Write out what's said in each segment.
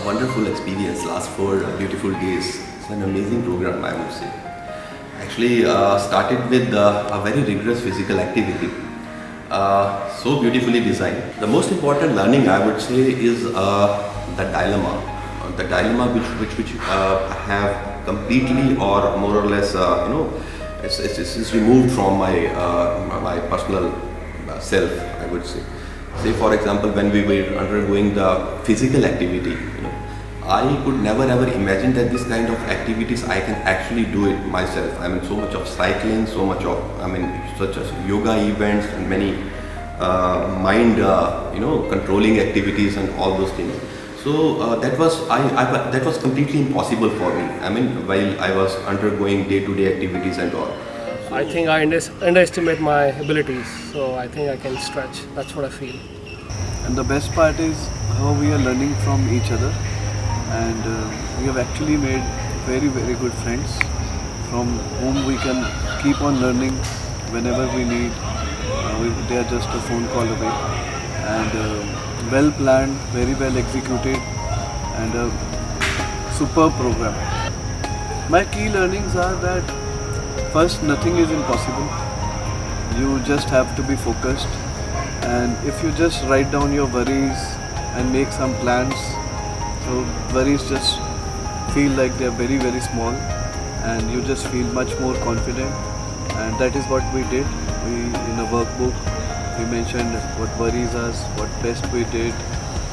wonderful experience. Last 4 beautiful days. It's an amazing program, I would say. Actually, started with a very rigorous physical activity. So beautifully designed. The most important learning, I would say, is the dilemma. The dilemma which I have completely or more or less, it's removed from my personal self, I would say. Say for example, when we were undergoing the physical activity, I could never ever imagine that this kind of activities I can actually do it myself. I mean, so much of cycling, so much of, such as yoga events and many mind, controlling activities and all those things. So that was completely impossible for me. I mean, while I was undergoing day-to-day activities and all. I think I underestimate my abilities, so I think I can stretch. That's what I feel. And the best part is how we are learning from each other, and we have actually made very, very good friends from whom we can keep on learning whenever we need. They are just a phone call away, and well planned, very well executed, and a superb program. My key learnings are that first, nothing is impossible. You just have to be focused, and if you just write down your worries and make some plans, so worries just feel like they are very, very small, and you just feel much more confident. And that is what we did. In a workbook, we mentioned what worries us, what best we did,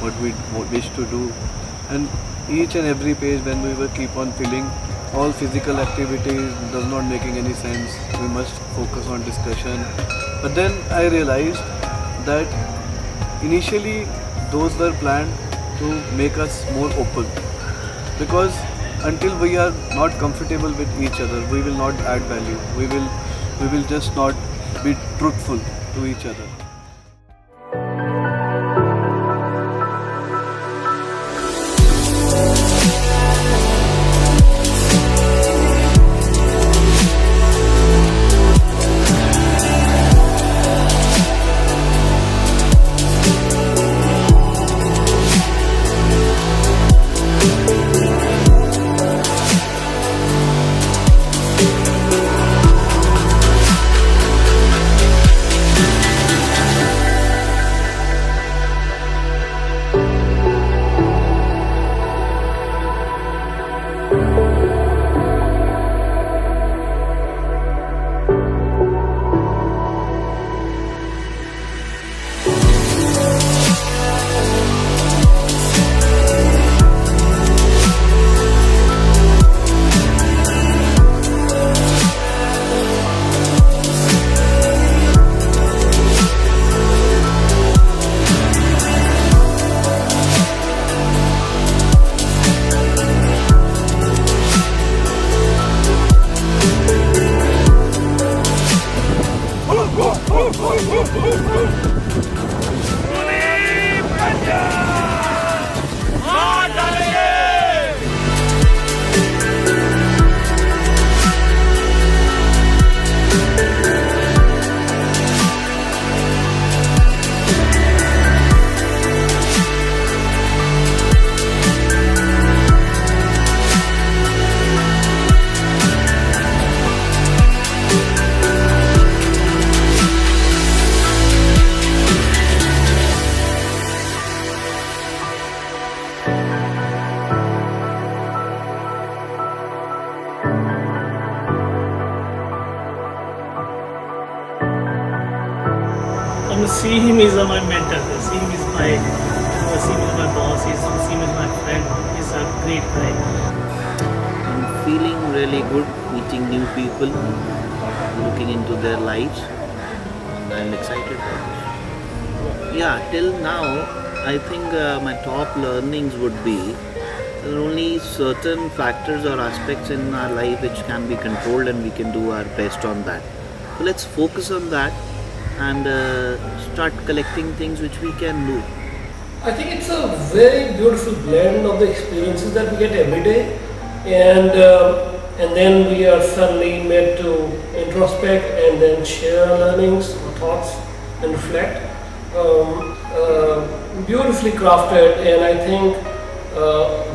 what we wish to do, and each and every page when we will keep on filling, all physical activities does not making any sense. We must focus on discussion. But then I realized that initially those were planned to make us more open, because until we are not comfortable with each other, we will not add value. We will just not be truthful to each other. See him is my mentor. See him is my boss. See him is my friend. He's a great guy. I'm feeling really good meeting new people, looking into their lives, and I'm excited for this. Yeah, till now, I think my top learnings would be there are only certain factors or aspects in our life which can be controlled, and we can do our best on that. So let's focus on that and start collecting things which we can do. I think it's a very beautiful blend of the experiences that we get every day, and then we are suddenly made to introspect and then share our learnings, our thoughts, and reflect. Beautifully crafted, and I think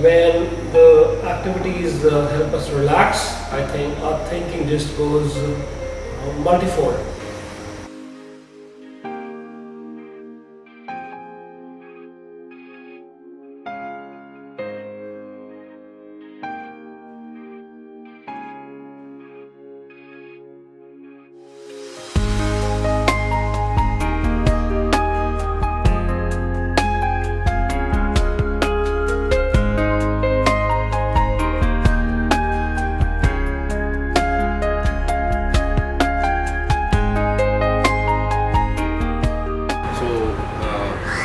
when the activities help us relax, I think our thinking just goes multifold.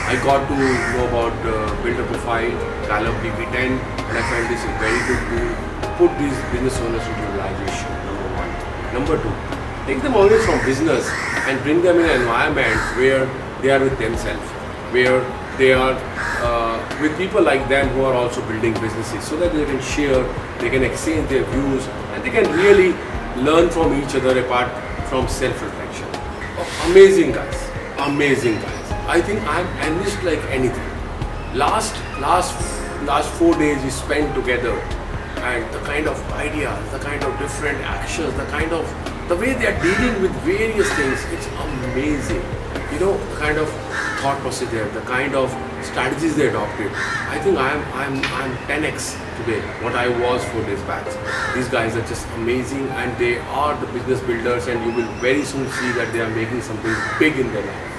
I got to know about Builder Profile, Gallup DP10, and I felt this is very good to put these business owners to utilization, number one. Number two, take them away from business and bring them in an environment where they are with themselves, where they are with people like them who are also building businesses, so that they can share, they can exchange their views, and they can really learn from each other apart from self-reflection. Amazing guys, amazing guys. I think I'm enriched like anything. Last 4 days we spent together, and the kind of ideas, the kind of different actions, the way they are dealing with various things, it's amazing. You know, the kind of thought process there, the kind of strategies they adopted. I think I'm 10x today what I was 4 days back. These guys are just amazing, and they are the business builders, and you will very soon see that they are making something big in their life.